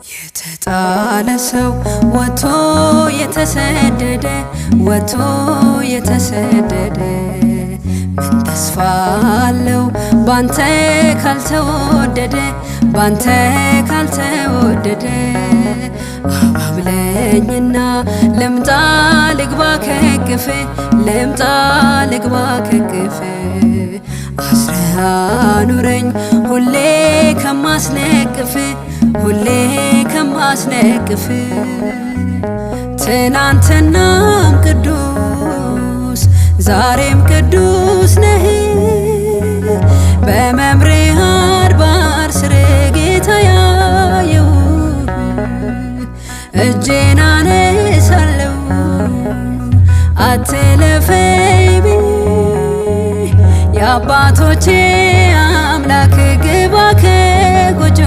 የተጣለ ሰው ወጥቶ የተሰደደ ወጥቶ የተሰደደ ምን ተስፋ አለው ባንተ ካልተወደደ ባንተ ካልተወደደ አባብለኝና ልምጣ ልግባ ከቅፍ ልምጣ ልግባ ከቅፍ አስረህ አኑረኝ ሁሌ ከማስነቅፍ ሁሌ ከማስነቅፍ ትናንትናም ቅዱስ ዛሬም ቅዱስ ነህ በመምሬህ አድባር ስር ጌታ ያየው እጄን አነሳለሁ አትለፈኝ የአባቶቼ አምላክ ግባ ከጎጆ